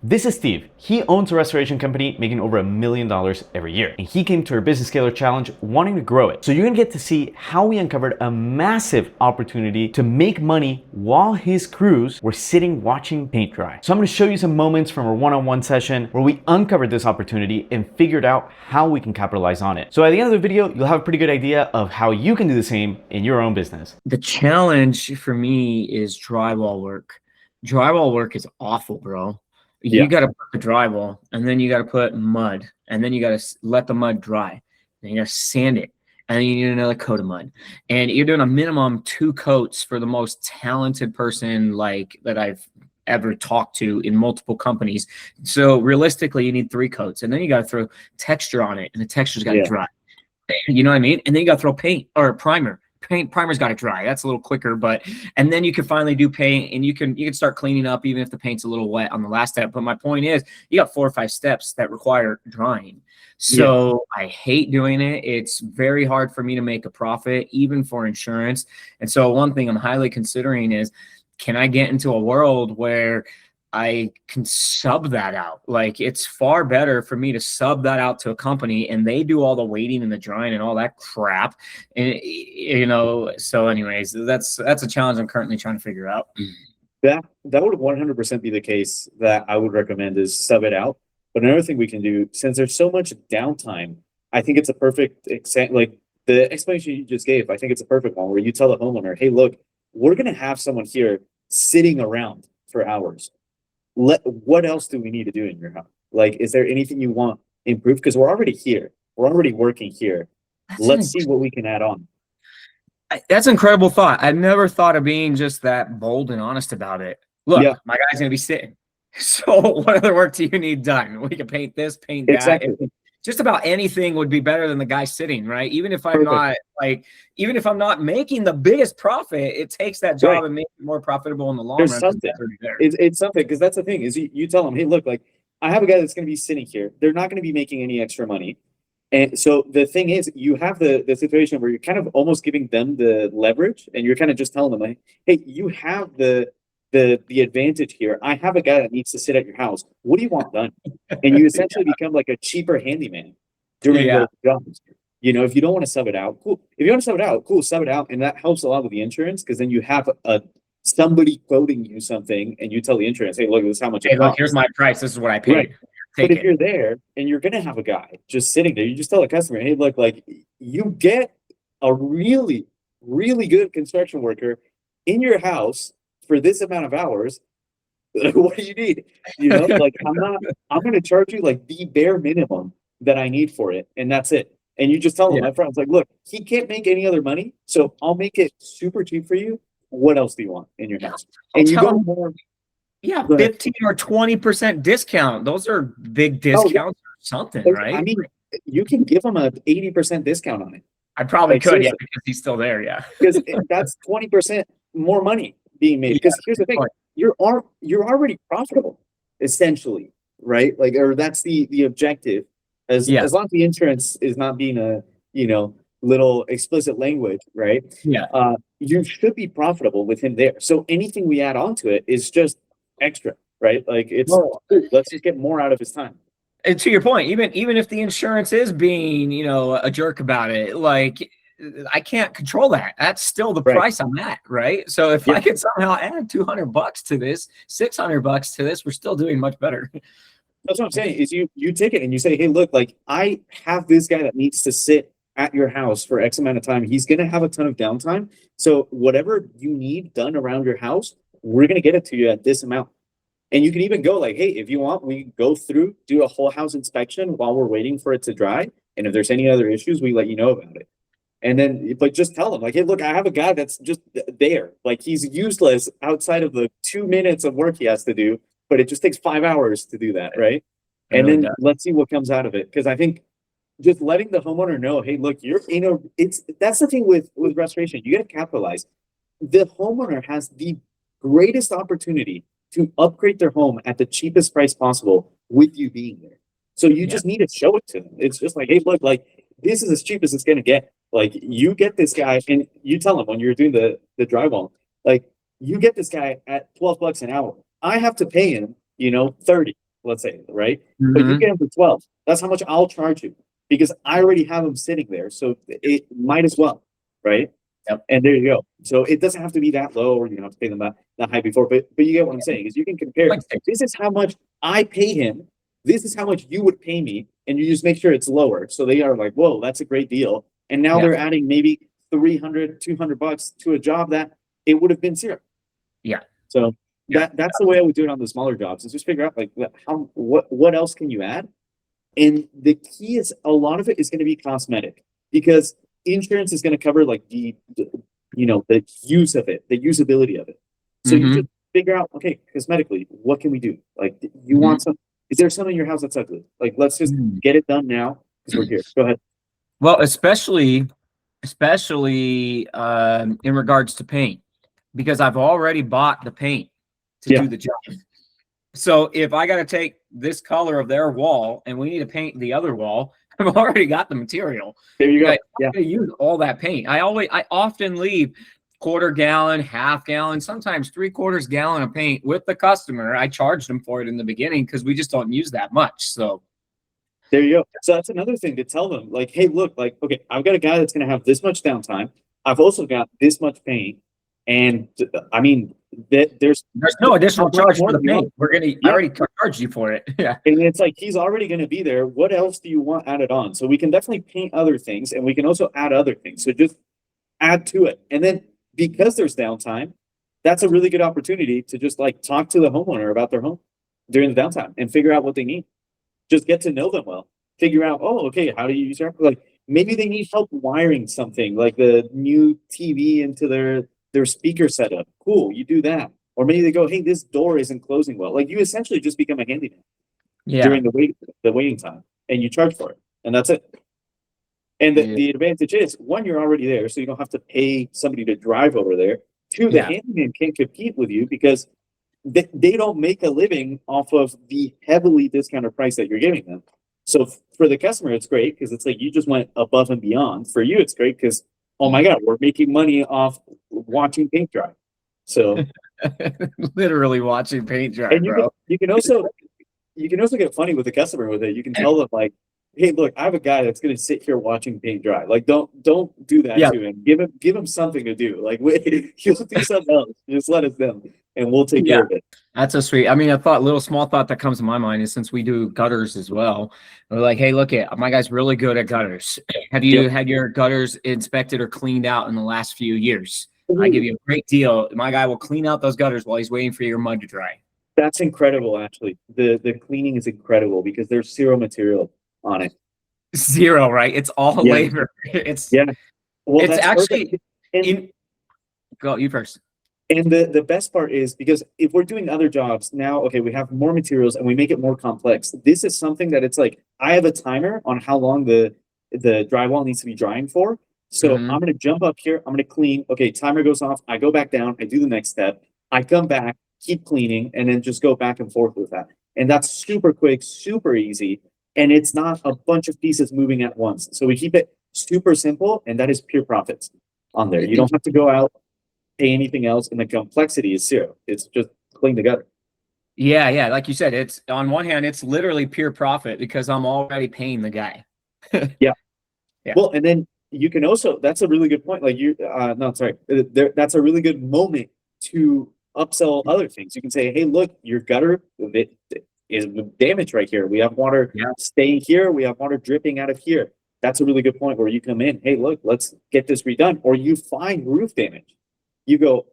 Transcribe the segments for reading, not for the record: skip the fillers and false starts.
This is Steve. He owns a restoration company making over $1 million every year. And he came to our Business Scaler Challenge wanting to grow it. So you're gonna get to see how we uncovered a massive opportunity to make money while his crews were sitting watching paint dry. So I'm gonna show you some moments from our one-on-one session where we uncovered this opportunity and figured out how we can capitalize on it. So at the end of the video, you'll have a pretty good idea of how you can do the same in your own business. The challenge for me is drywall work. Drywall work is awful, bro. You got to put the drywall, and then you got to put mud, and then you got to let the mud dry. Then you got to sand it, and then you need another coat of mud. And you're doing a minimum 2 coats for the most talented person like that I've ever talked to in multiple companies. So realistically, you need 3 coats, and then you got to throw texture on it, and the texture's got to dry. You know what I mean? And then you got to throw paint or primer. Primer's got to dry. That's a little quicker, and then you can finally do paint, and you can start cleaning up even if the paint's a little wet on the last step. But my point is, you got 4 or 5 steps that require drying. So I hate doing it. It's very hard for me to make a profit, even for insurance. And so one thing I'm highly considering is, can I get into a world where I can sub that out? Like, it's far better for me to sub that out to a company and they do all the waiting and the drying and all that crap. And so anyways, that's a challenge I'm currently trying to figure out. That would 100% be the case that I would recommend, is sub it out. But another thing we can do, since there's so much downtime, I think it's a perfect example. Like the explanation you just gave, I think it's a perfect one where you tell the homeowner, hey, look, we're going to have someone here sitting around for hours. What else do we need to do in your house? Like, is there anything you want improved? Because we're already here. We're already working here. Let's see what we can add on. That's an incredible thought. I've never thought of being just that bold and honest about it. Look, my guy's going to be sitting. So what other work do you need done? We can paint this, paint that. Exactly. Just about anything would be better than the guy sitting, right? Even if I'm not making the biggest profit, it takes that job and makes it more profitable in the long run. Something. It's something, because that's the thing is you tell them, hey, look, like I have a guy that's going to be sitting here. They're not going to be making any extra money. And so the thing is, you have the situation where you're kind of almost giving them the leverage, and you're kind of just telling them, like, hey, you have the advantage here. I have a guy that needs to sit at your house. What do you want done? And you essentially become like a cheaper handyman during those jobs. You know, if you don't want to sub it out, cool. If you want to sub it out, cool, sub it out. And that helps a lot with the insurance, because then you have somebody quoting you something, and you tell the insurance, hey, look, this is how much it costs. Here's my price. This is what I paid. Right. But if you're there and you're going to have a guy just sitting there, you just tell the customer, hey, look, like you get a really, really good construction worker in your house for this amount of hours. What do you need? You know, like I'm going to charge you like the bare minimum that I need for it. And that's it. And you just tell them, my friends, like, look, he can't make any other money, so I'll make it super cheap for you. What else do you want in your house? And you go more. 15 or 20% discount. Those are big discounts or something, right? I mean, you can give them a 80% discount on it. I probably could, because he's still there, because that's 20% more money being made. Because here's the thing, you're already profitable, essentially, right? Like, or that's the objective. As long as the insurance is not being a little explicit language, right? You should be profitable with him there. So anything we add on to it is just extra, right? Like let's just get more out of his time. And to your point, even if the insurance is being a jerk about it, like I can't control that. That's still the price I'm at, right? So if I could somehow add $200 to this, $600 to this, we're still doing much better. That's what I'm saying, is you take it and you say, hey, look, like I have this guy that needs to sit at your house for X amount of time. He's going to have a ton of downtime. So whatever you need done around your house, we're going to get it to you at this amount. And you can even go like, hey, if you want, we go through, do a whole house inspection while we're waiting for it to dry. And if there's any other issues, we let you know about it. And then, but just tell them like, hey, look, I have a guy that's just there. Like he's useless outside of the 2 minutes of work he has to do, but it just takes 5 hours to do that. Right. And then let's see what comes out of it. Cause I think just letting the homeowner know, hey, look, that's the thing with restoration. You got to capitalize. The homeowner has the greatest opportunity to upgrade their home at the cheapest price possible with you being there. So you just need to show it to them. It's just like, hey, look, like this is as cheap as it's going to get. Like you get this guy, and you tell him when you're doing the drywall, like you get this guy at $12 an hour. I have to pay him, 30. let's say, right? But you get them for 12. That's how much I'll charge you because I already have them sitting there. So it might as well, right? Yep. And there you go. So it doesn't have to be that low, or you don't have to pay them that high before. But you get what I'm saying is you can compare. This is how much I pay him. This is how much you would pay me, and you just make sure it's lower. So they are like, whoa, that's a great deal. And now they're adding maybe $300, $200 to a job that it would have been zero. Yeah. So that's the way I would do it on the smaller jobs, is just figure out like what else can you add. And the key is a lot of it is going to be cosmetic, because insurance is going to cover like the use of it, the usability of it. So you just figure out, okay, cosmetically, what can we do? Like, you want some? Is there something in your house that's ugly? Like, let's just get it done now because we're here. Go ahead. Well, especially in regards to paint, because I've already bought the paint to do the job. So if I got to take this color of their wall and we need to paint the other wall, I've already got the material. There you go. I'm gonna use all that paint. I often leave quarter gallon, half gallon, sometimes 3/4 gallon of paint with the customer. I charged them for it in the beginning because we just don't use that much. So there you go. So that's another thing to tell them, like, hey, look, like, okay, I've got a guy that's going to have this much downtime. I've also got this much paint. And I mean, there's no additional charge for the paint. I already charged you for it. Yeah. And it's like, he's already going to be there. What else do you want added on? So we can definitely paint other things, and we can also add other things. So just add to it. And then because there's downtime, that's a really good opportunity to just like talk to the homeowner about their home during the downtime and figure out what they need. Just get to know them well. Figure out, oh, okay, how do you use your, like, maybe they need help wiring something, like the new TV into their speaker setup. Cool, you do that. Or maybe they go, hey, this door isn't closing well. Like, you essentially just become a handyman during the waiting time, and you charge for it, and that's it. And the advantage is, one, you're already there, so you don't have to pay somebody to drive over there. Two, the handyman can't compete with you because they don't make a living off of the heavily discounted price that you're giving them. So for the customer, it's great because it's like you just went above and beyond. For you, it's great because, oh my God, we're making money off watching paint dry. So literally watching paint dry, and bro. You can also get funny with the customer with it. You can tell them like, hey, look, I have a guy that's going to sit here watching paint dry. Like, don't do that to him. Give him something to do. Like, he'll do something else. Just let us know, and we'll take care of it. That's so sweet. I mean, small thought that comes to my mind is, since we do gutters as well, we're like, hey, look, my guy's really good at gutters. Have you had your gutters inspected or cleaned out in the last few years? I give you a great deal. My guy will clean out those gutters while he's waiting for your mud to dry. That's incredible, actually. The cleaning is incredible because there's zero material on it. Zero, right? It's all labor. It's well, it's actually go you first. And the best part is, because if we're doing other jobs now, okay, we have more materials and we make it more complex. This is something that it's like, I have a timer on how long the drywall needs to be drying for. So I'm going to jump up here. I'm going to clean. Okay, timer goes off. I go back down. I do the next step. I come back, keep cleaning, and then just go back and forth with that. And that's super quick, super easy. And it's not a bunch of pieces moving at once. So we keep it super simple, and that is pure profits on there. You don't have to go out, pay anything else, and the complexity is zero. It's just clean the gutter. Yeah. Like you said, it's on one hand, it's literally pure profit because I'm already paying the guy. Yeah. Well, and then you can also, that's a really good point. Like that's a really good moment to upsell other things. You can say, hey, look, your gutter is damaged right here. We have water staying here. We have water dripping out of here. That's a really good point where you come in. Hey, look, let's get this redone. Or you find roof damage. You go,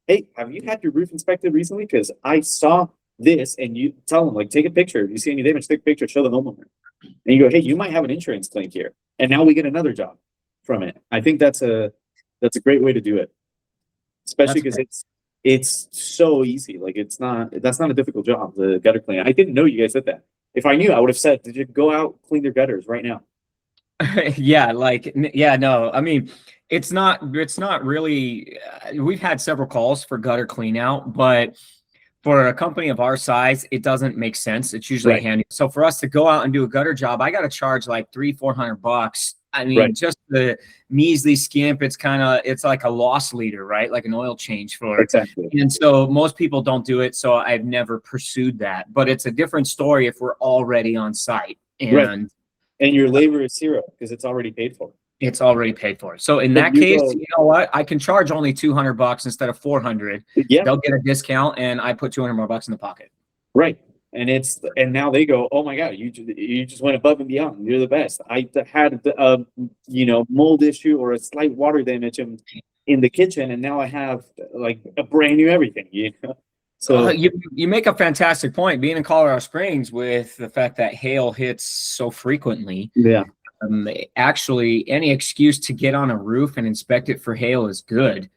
hey, have you had your roof inspected recently? Because I saw this, and you tell them, like, take a picture. If you see any damage, take a picture, show the homeowner. And you go, hey, you might have an insurance claim here. And now we get another job from it. I think that's a great way to do it. Especially because it's so easy. Like, that's not a difficult job, the gutter cleaning. I didn't know you guys did that. If I knew, I would have said, did you go out, clean their gutters right now? No. I mean, it's not really, we've had several calls for gutter clean out, but for a company of our size, it doesn't make sense. It's usually handy. So for us to go out and do a gutter job, I got to charge like $300-400 I mean, just the measly skimp, it's like a loss leader, right? Like an oil change for. Exactly. And so most people don't do it. So I've never pursued that, but it's a different story if we're already on site and your labor is zero because it's already paid for. It's already paid for. So in that case, you know what? I can charge only $200 instead of 400. Yeah. They'll get a discount and I put 200 more bucks in the pocket. Right. And now they go, oh my God, you just went above and beyond. You're the best. I had a mold issue or a slight water damage in the kitchen, and now I have like a brand new everything. So you make a fantastic point. Being in Colorado Springs with the fact that hail hits so frequently. Yeah. Actually, any excuse to get on a roof and inspect it for hail is good.